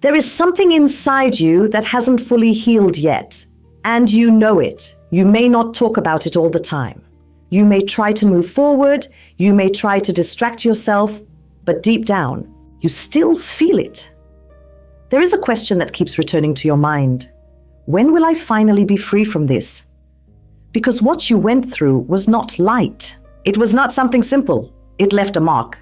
There is something inside you that hasn't fully healed yet, and you know it. You may not talk about it all the time. You may try to move forward, you may try to distract yourself, but deep down, you still feel it. There is a question that keeps returning to your mind. When will I finally be free from this? Because what you went through was not light. It was not something simple. It left a mark,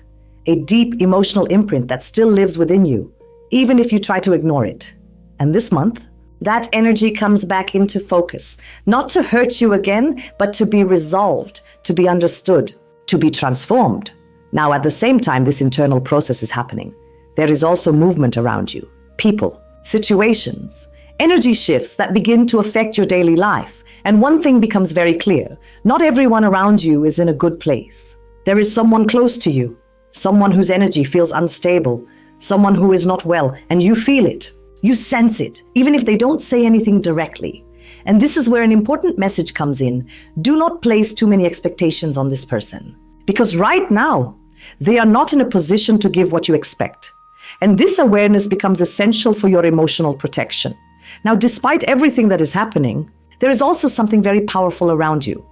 a deep emotional imprint that still lives within you, even if you try to ignore it. And this month, that energy comes back into focus, not to hurt you again, but to be resolved, to be understood, to be transformed. Now, at the same time this internal process is happening, there is also movement around you, people, situations, energy shifts that begin to affect your daily life. And one thing becomes very clear: not everyone around you is in a good place. There is someone close to you, someone whose energy feels unstable, someone who is not well, and you feel it. You sense it, even if they don't say anything directly. And this is where an important message comes in. Do not place too many expectations on this person, because right now, they are not in a position to give what you expect. And this awareness becomes essential for your emotional protection. Now, despite everything that is happening, there is also something very powerful around you.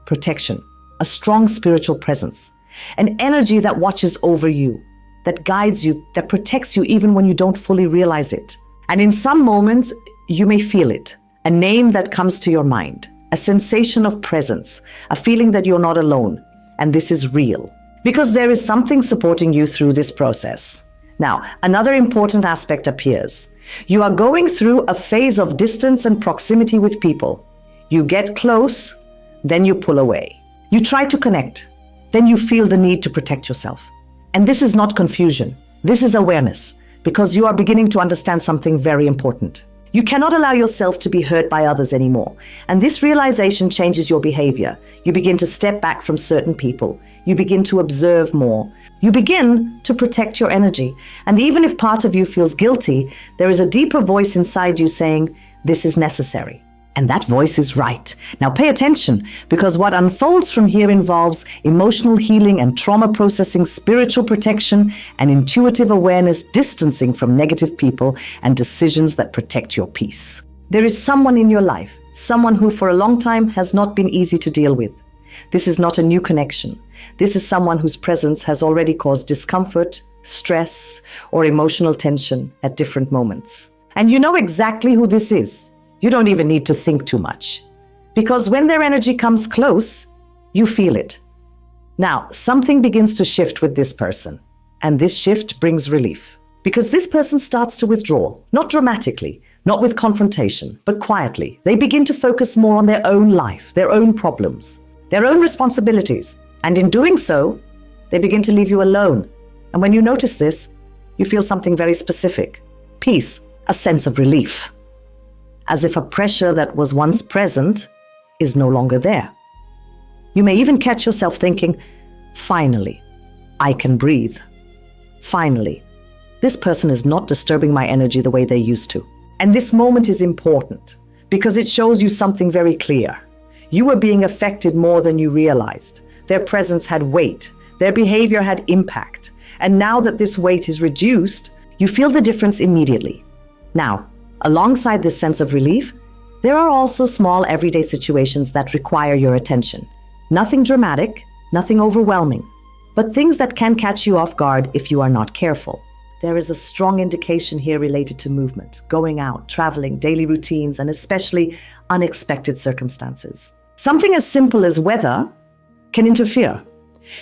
Protection, a strong spiritual presence, an energy that watches over you, that guides you, that protects you even when you don't fully realize it. And in some moments, you may feel it, a name that comes to your mind, a sensation of presence, a feeling that you're not alone. And this is real, because there is something supporting you through this process. Now, another important aspect appears. You are going through a phase of distance and proximity with people. You get close, then you pull away. You try to connect, then you feel the need to protect yourself. And this is not confusion. This is awareness, because you are beginning to understand something very important. You cannot allow yourself to be hurt by others anymore. And this realization changes your behavior. You begin to step back from certain people. You begin to observe more. You begin to protect your energy. And even if part of you feels guilty, there is a deeper voice inside you saying, this is necessary. And that voice is right. Now pay attention, because what unfolds from here involves emotional healing and trauma processing, spiritual protection, and intuitive awareness, distancing from negative people and decisions that protect your peace. There is someone in your life, someone who for a long time has not been easy to deal with. This is not a new connection. This is someone whose presence has already caused discomfort, stress, or emotional tension at different moments. And you know exactly who this is. You don't even need to think too much, because when their energy comes close, you feel it. Now, something begins to shift with this person, and this shift brings relief, because this person starts to withdraw, not dramatically, not with confrontation, but quietly. They begin to focus more on their own life, their own problems, their own responsibilities, and in doing so, they begin to leave you alone. And when you notice this, you feel something very specific: peace, a sense of relief. As if a pressure that was once present is no longer there. You may even catch yourself thinking, finally, I can breathe. Finally, this person is not disturbing my energy the way they used to. And this moment is important because it shows you something very clear. You were being affected more than you realized. Their presence had weight. Their behavior had impact. And now that this weight is reduced, you feel the difference immediately. Now, alongside this sense of relief, there are also small everyday situations that require your attention. Nothing dramatic, nothing overwhelming, but things that can catch you off guard if you are not careful. There is a strong indication here related to movement, going out, traveling, daily routines, and especially unexpected circumstances. Something as simple as weather can interfere.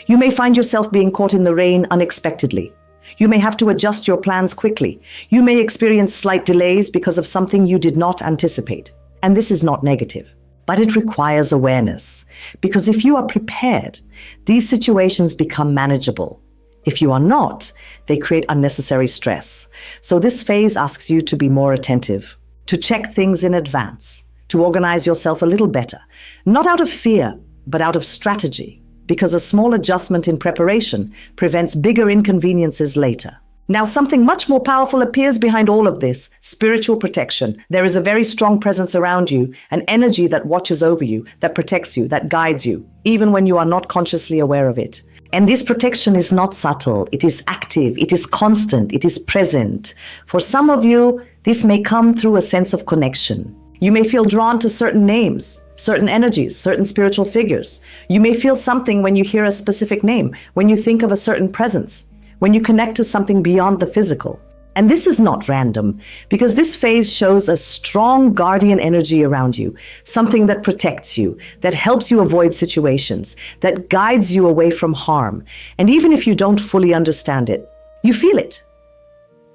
You may find yourself being caught in the rain unexpectedly. You may have to adjust your plans quickly. You may experience slight delays because of something you did not anticipate. And this is not negative, but it requires awareness. Because if you are prepared, these situations become manageable. If you are not, they create unnecessary stress. So this phase asks you to be more attentive, to check things in advance, to organize yourself a little better, not out of fear, but out of strategy. Because a small adjustment in preparation prevents bigger inconveniences later. Now, something much more powerful appears behind all of this: spiritual protection. There is a very strong presence around you, an energy that watches over you, that protects you, that guides you, even when you are not consciously aware of it. And this protection is not subtle, it is active, it is constant, it is present. For some of you, this may come through a sense of connection. You may feel drawn to certain names, certain energies, certain spiritual figures. You may feel something when you hear a specific name, when you think of a certain presence, when you connect to something beyond the physical. And this is not random, because this phase shows a strong guardian energy around you, something that protects you, that helps you avoid situations, that guides you away from harm. And even if you don't fully understand it, you feel it.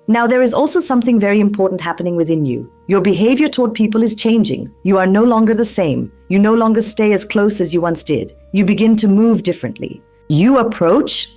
Now, there is also something very important happening within you. Your behavior toward people is changing. You are no longer the same. You no longer stay as close as you once did. You begin to move differently. You approach,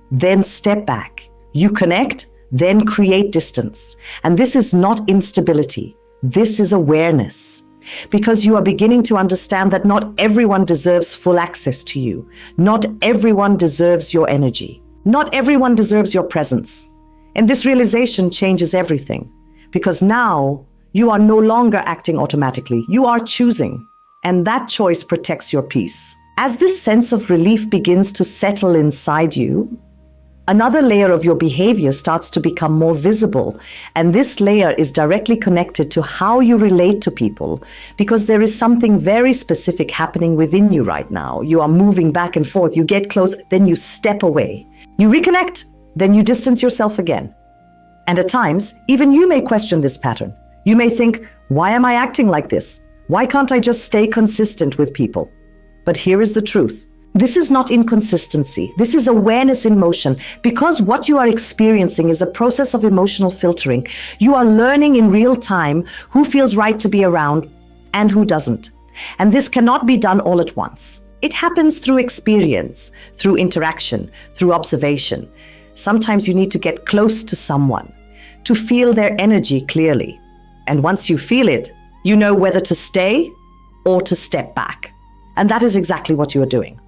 then step back. You connect, then create distance. And this is not instability. This is awareness. Because you are beginning to understand that not everyone deserves full access to you. Not everyone deserves your energy. Not everyone deserves your presence. And this realization changes everything. Because now you are no longer acting automatically. You are choosing. And that choice protects your peace. As this sense of relief begins to settle inside you, another layer of your behavior starts to become more visible, and this layer is directly connected to how you relate to people, because there is something very specific happening within you right now. You are moving back and forth, you get close, then you step away. You reconnect, then you distance yourself again. And at times, even you may question this pattern. You may think, why am I acting like this? Why can't I just stay consistent with people? But here is the truth. This is not inconsistency. This is awareness in motion, because what you are experiencing is a process of emotional filtering. You are learning in real time who feels right to be around and who doesn't. And this cannot be done all at once. It happens through experience, through interaction, through observation. Sometimes you need to get close to someone to feel their energy clearly. And once you feel it, you know whether to stay or to step back. And that is exactly what you are doing.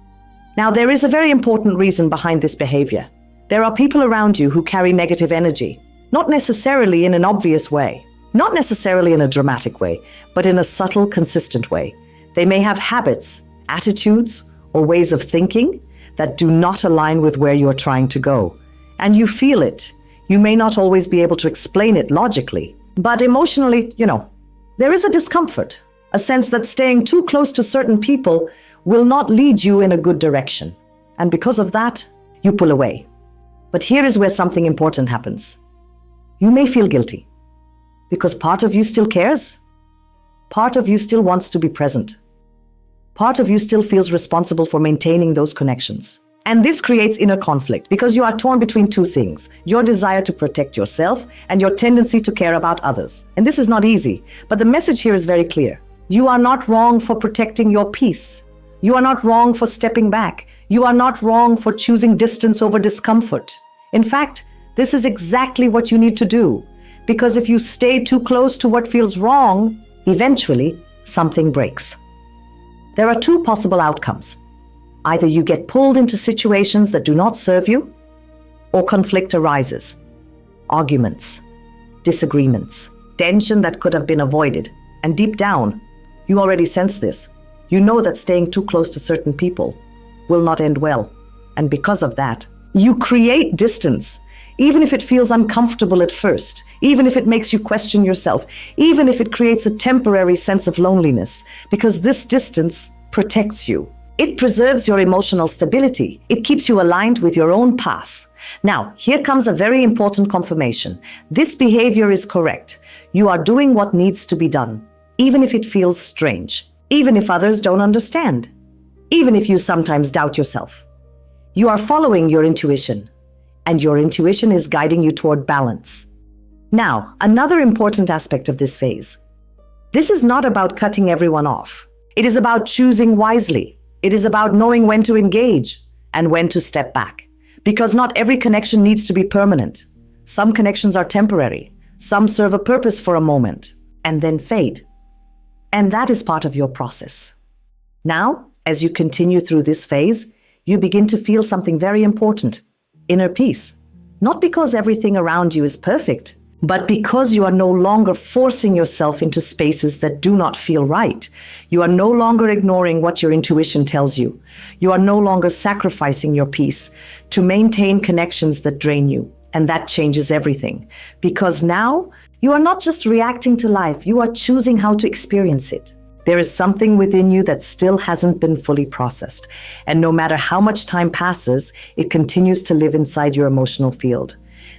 Now, there is a very important reason behind this behavior. There are people around you who carry negative energy, not necessarily in an obvious way, not necessarily in a dramatic way, but in a subtle, consistent way. They may have habits, attitudes, or ways of thinking that do not align with where you are trying to go. And you feel it. You may not always be able to explain it logically, but emotionally, there is a discomfort, a sense that staying too close to certain people will not lead you in a good direction. And because of that, you pull away. But here is where something important happens. You may feel guilty because part of you still cares. Part of you still wants to be present. Part of you still feels responsible for maintaining those connections. And this creates inner conflict because you are torn between two things: your desire to protect yourself and your tendency to care about others. And this is not easy, but the message here is very clear. You are not wrong for protecting your peace. You are not wrong for stepping back. You are not wrong for choosing distance over discomfort. In fact, this is exactly what you need to do. Because if you stay too close to what feels wrong, eventually something breaks. There are two possible outcomes. Either you get pulled into situations that do not serve you, or conflict arises. Arguments, disagreements, tension that could have been avoided. And deep down, you already sense this. You know that staying too close to certain people will not end well. And because of that, you create distance, even if it feels uncomfortable at first, even if it makes you question yourself, even if it creates a temporary sense of loneliness, because this distance protects you. It preserves your emotional stability. It keeps you aligned with your own path. Now, here comes a very important confirmation. This behavior is correct. You are doing what needs to be done, even if it feels strange. Even if others don't understand, even if you sometimes doubt yourself. You are following your intuition, and your intuition is guiding you toward balance. Now, another important aspect of this phase. This is not about cutting everyone off. It is about choosing wisely. It is about knowing when to engage and when to step back. Because not every connection needs to be permanent. Some connections are temporary. Some serve a purpose for a moment and then fade. And that is part of your process. Now, as you continue through this phase, you begin to feel something very important: inner peace. Not because everything around you is perfect, but because you are no longer forcing yourself into spaces that do not feel right. You are no longer ignoring what your intuition tells you. You are no longer sacrificing your peace to maintain connections that drain you. And that changes everything. Because now you are not just reacting to life, you are choosing how to experience it. There is something within you that still hasn't been fully processed. And no matter how much time passes, it continues to live inside your emotional field.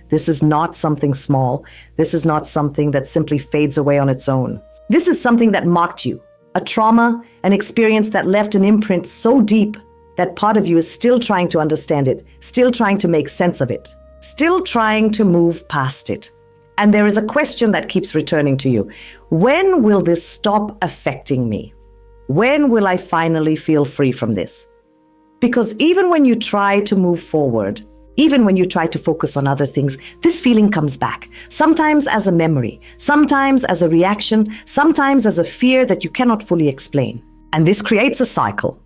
This is not something small. This is not something that simply fades away on its own. This is something that marked you, a trauma, an experience that left an imprint so deep that part of you is still trying to understand it, still trying to make sense of it, still trying to move past it. And there is a question that keeps returning to you. When will this stop affecting me? When will I finally feel free from this? Because even when you try to move forward, even when you try to focus on other things, this feeling comes back. Sometimes as a memory, sometimes as a reaction, sometimes as a fear that you cannot fully explain. And this creates a cycle.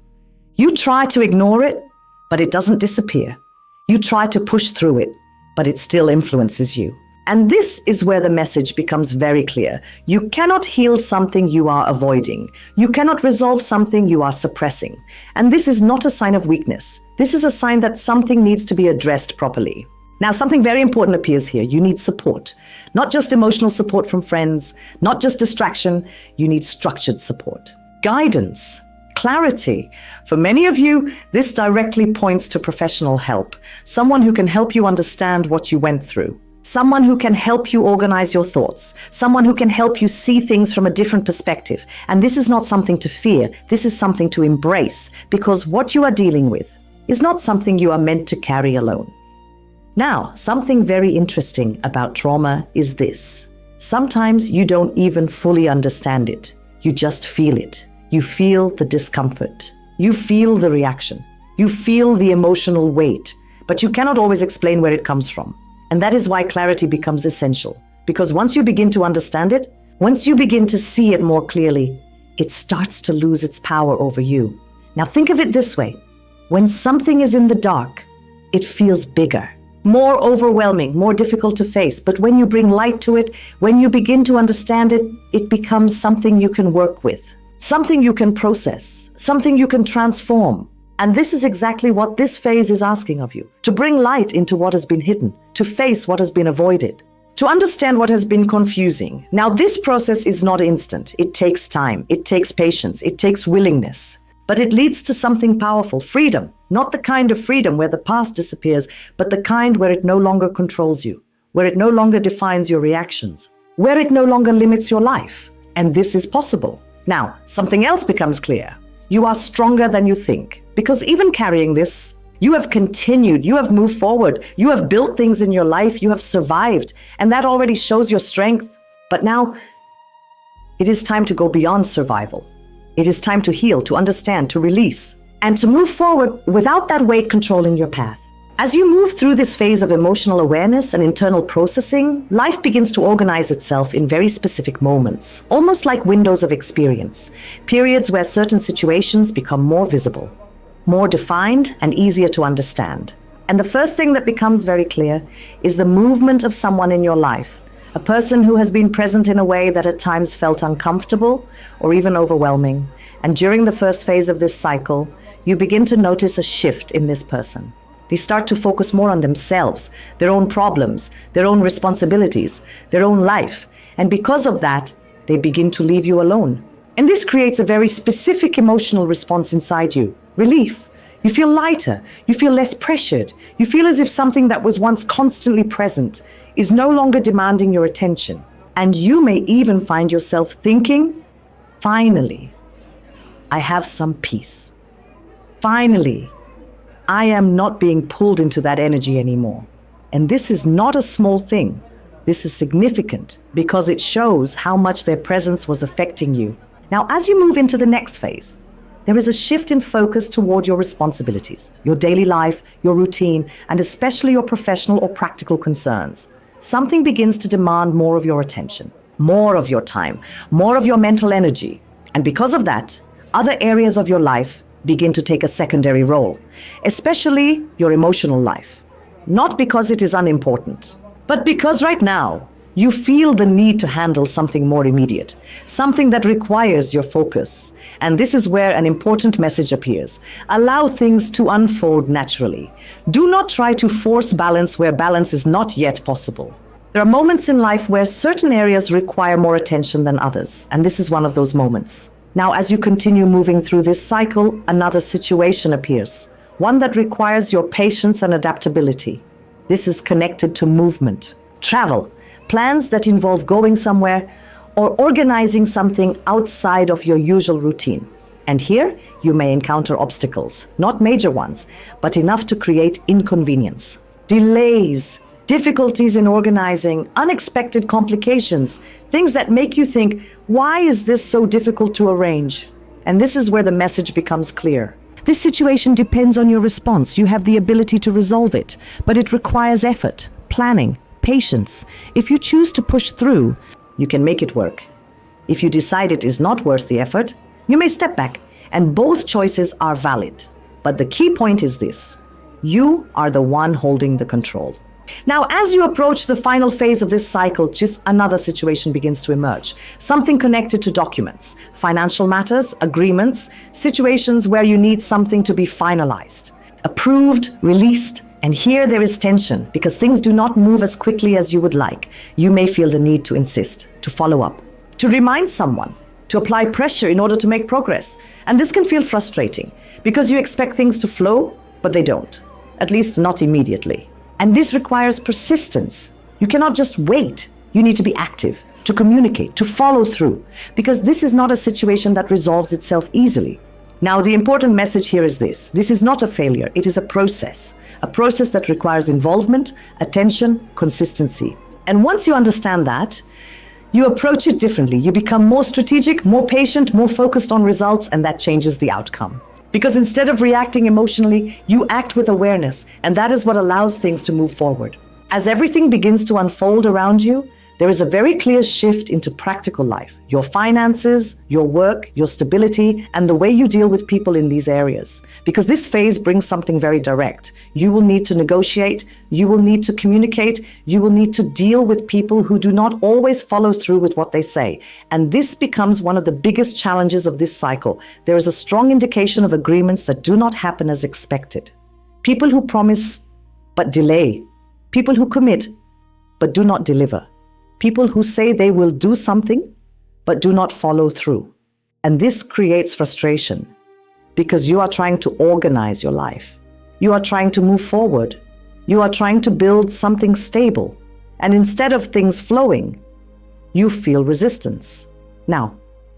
You try to ignore it, but it doesn't disappear. You try to push through it, but it still influences you. And this is where the message becomes very clear. You cannot heal something you are avoiding. You cannot resolve something you are suppressing. And this is not a sign of weakness. This is a sign that something needs to be addressed properly. Now, something very important appears here. You need support. Not just emotional support from friends, not just distraction. You need structured support. Guidance, clarity. For many of you, this directly points to professional help. Someone who can help you understand what you went through. Someone who can help you organize your thoughts. Someone who can help you see things from a different perspective. And this is not something to fear. This is something to embrace, because what you are dealing with is not something you are meant to carry alone. Now, something very interesting about trauma is this. Sometimes you don't even fully understand it. You just feel it. You feel the discomfort. You feel the reaction. You feel the emotional weight, but you cannot always explain where it comes from. And that is why clarity becomes essential. Because once you begin to understand it, once you begin to see it more clearly, it starts to lose its power over you. Now think of it this way. When something is in the dark, it feels bigger, more overwhelming, more difficult to face. But when you bring light to it, when you begin to understand it, it becomes something you can work with, something you can process, something you can transform. And this is exactly what this phase is asking of you, to bring light into what has been hidden, to face what has been avoided, to understand what has been confusing. Now, this process is not instant. It takes time, it takes patience, it takes willingness, but it leads to something powerful, freedom, not the kind of freedom where the past disappears, but the kind where it no longer controls you, where it no longer defines your reactions, where it no longer limits your life. And this is possible. Now, something else becomes clear. You are stronger than you think, because even carrying this, you have continued, you have moved forward, you have built things in your life, you have survived, and that already shows your strength. But now, it is time to go beyond survival. It is time to heal, to understand, to release, and to move forward without that weight controlling your path. As you move through this phase of emotional awareness and internal processing, life begins to organize itself in very specific moments, almost like windows of experience, periods where certain situations become more visible, more defined, and easier to understand. And the first thing that becomes very clear is the movement of someone in your life, a person who has been present in a way that at times felt uncomfortable or even overwhelming. And during the first phase of this cycle, you begin to notice a shift in this person. They start to focus more on themselves, their own problems, their own responsibilities, their own life. And because of that, they begin to leave you alone. And this creates a very specific emotional response inside you. Relief. You feel lighter. You feel less pressured. You feel as if something that was once constantly present is no longer demanding your attention. And you may even find yourself thinking, finally, I have some peace. Finally, I am not being pulled into that energy anymore. And this is not a small thing. This is significant because it shows how much their presence was affecting you. Now, as you move into the next phase, there is a shift in focus toward your responsibilities, your daily life, your routine, and especially your professional or practical concerns. Something begins to demand more of your attention, more of your time, more of your mental energy. And because of that, other areas of your life begin to take a secondary role, especially your emotional life. Not because it is unimportant, but because right now You feel the need to handle something more immediate, something that requires your focus. And this is where an important message appears. Allow things to unfold naturally. Do not try to force balance where balance is not yet possible. There are moments in life where certain areas require more attention than others, and this is one of those moments. Now, as you continue moving through this cycle, another situation appears, one that requires your patience and adaptability. This is connected to movement, travel, plans that involve going somewhere, or organizing something outside of your usual routine. And here, you may encounter obstacles, not major ones, but enough to create inconvenience. Delays, difficulties in organizing, unexpected complications, things that make you think, why is this so difficult to arrange? And this is where the message becomes clear. This situation depends on your response. You have the ability to resolve it, but it requires effort, planning, patience. If you choose to push through, you can make it work. If you decide it is not worth the effort, you may step back, and both choices are valid. But the key point is this: you are the one holding the control. Now, as you approach the final phase of this cycle, just another situation begins to emerge. Something connected to documents, financial matters, agreements, situations where you need something to be finalized, approved, released. And here there is tension because things do not move as quickly as you would like. You may feel the need to insist, to follow up, to remind someone, to apply pressure in order to make progress. And this can feel frustrating because you expect things to flow, but they don't, at least not immediately. And this requires persistence. You cannot just wait. You need to be active, to communicate, to follow through, because this is not a situation that resolves itself easily. Now, the important message here is this. This is not a failure. It is a process that requires involvement, attention, consistency. And once you understand that, you approach it differently. You become more strategic, more patient, more focused on results, and that changes the outcome. Because instead of reacting emotionally, you act with awareness, and that is what allows things to move forward. As everything begins to unfold around you, there is a very clear shift into practical life. Your finances, your work, your stability, and the way you deal with people in these areas. Because this phase brings something very direct. You will need to negotiate, you will need to communicate, you will need to deal with people who do not always follow through with what they say. And this becomes one of the biggest challenges of this cycle. There is a strong indication of agreements that do not happen as expected. People who promise but delay. People who commit but do not deliver. People who say they will do something, but do not follow through. And this creates frustration because you are trying to organize your life. You are trying to move forward. You are trying to build something stable. And instead of things flowing, you feel resistance. Now,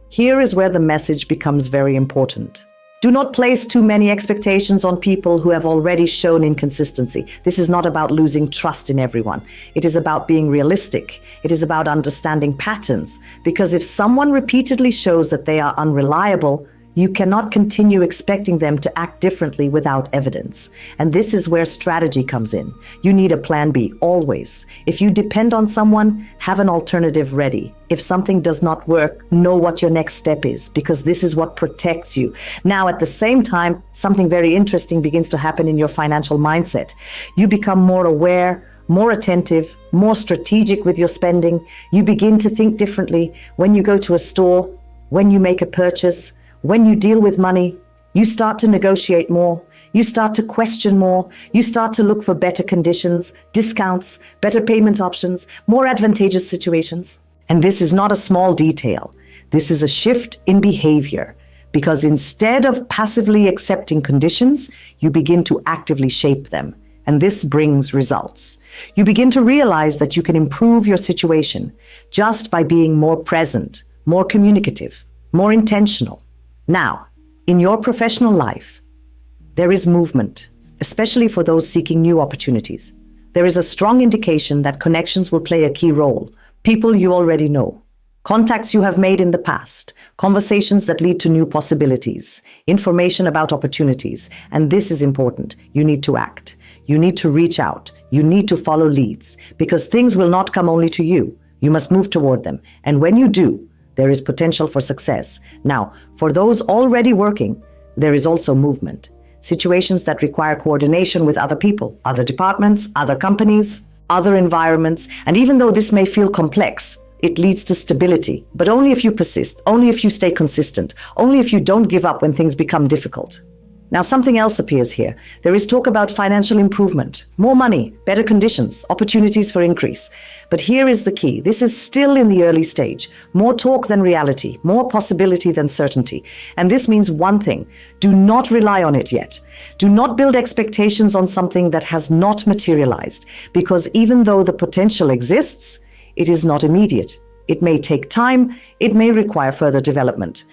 here is where the message becomes very important. Do not place too many expectations on people who have already shown inconsistency. This is not about losing trust in everyone. It is about being realistic. It is about understanding patterns. Because if someone repeatedly shows that they are unreliable, you cannot continue expecting them to act differently without evidence. And this is where strategy comes in. You need a plan B, always. If you depend on someone, have an alternative ready. If something does not work, know what your next step is, because this is what protects you. Now, at the same time, something very interesting begins to happen in your financial mindset. You become more aware, more attentive, more strategic with your spending. You begin to think differently when you go to a store, when you make a purchase, when you deal with money. You start to negotiate more. You start to question more. You start to look for better conditions, discounts, better payment options, more advantageous situations. And this is not a small detail. This is a shift in behavior, because instead of passively accepting conditions, you begin to actively shape them. And this brings results. You begin to realize that you can improve your situation just by being more present, more communicative, more intentional. Now, in your professional life, there is movement, especially for those seeking new opportunities. There is a strong indication that connections will play a key role. People you already know, contacts you have made in the past, conversations that lead to new possibilities, information about opportunities. And this is important. You need to act. You need to reach out. You need to follow leads, because things will not come only to you. You must move toward them. And when you do, there is potential for success. Now, for those already working, there is also movement. Situations that require coordination with other people, other departments, other companies, other environments, and even though this may feel complex, it leads to stability, but only if you persist, only if you stay consistent, only if you don't give up when things become difficult. Now, something else appears here. There is talk about financial improvement, more money, better conditions, opportunities for increase. But here is the key. This is still in the early stage. More talk than reality, more possibility than certainty. And this means one thing: do not rely on it yet. Do not build expectations on something that has not materialized, because even though the potential exists, it is not immediate. It may take time, it may require further development.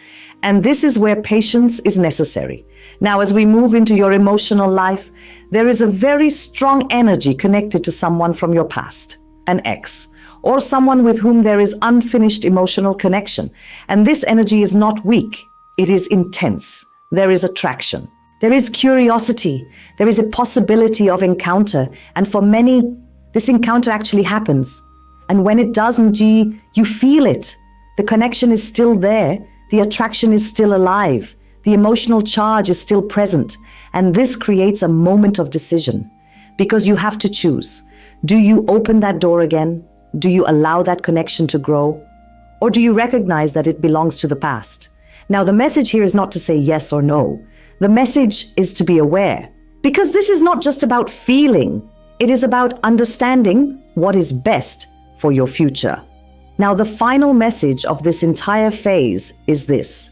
And this is where patience is necessary. Now, as we move into your emotional life, there is a very strong energy connected to someone from your past, an ex, or someone with whom there is unfinished emotional connection. And this energy is not weak, it is intense. There is attraction. There is curiosity. There is a possibility of encounter. And for many, this encounter actually happens. And when it doesn't, you feel it. The connection is still there. The attraction is still alive. The emotional charge is still present. And this creates a moment of decision, because you have to choose. Do you open that door again? Do you allow that connection to grow? Or do you recognize that it belongs to the past? Now, the message here is not to say yes or no. The message is to be aware, because this is not just about feeling. It is about understanding what is best for your future. Now, the final message of this entire phase is this: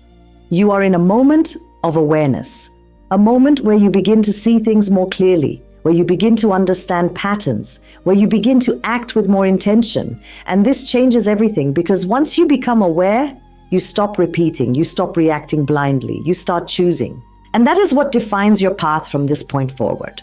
you are in a moment of awareness, a moment where you begin to see things more clearly, where you begin to understand patterns, where you begin to act with more intention. And this changes everything, because once you become aware, you stop repeating, you stop reacting blindly, you start choosing. And that is what defines your path from this point forward.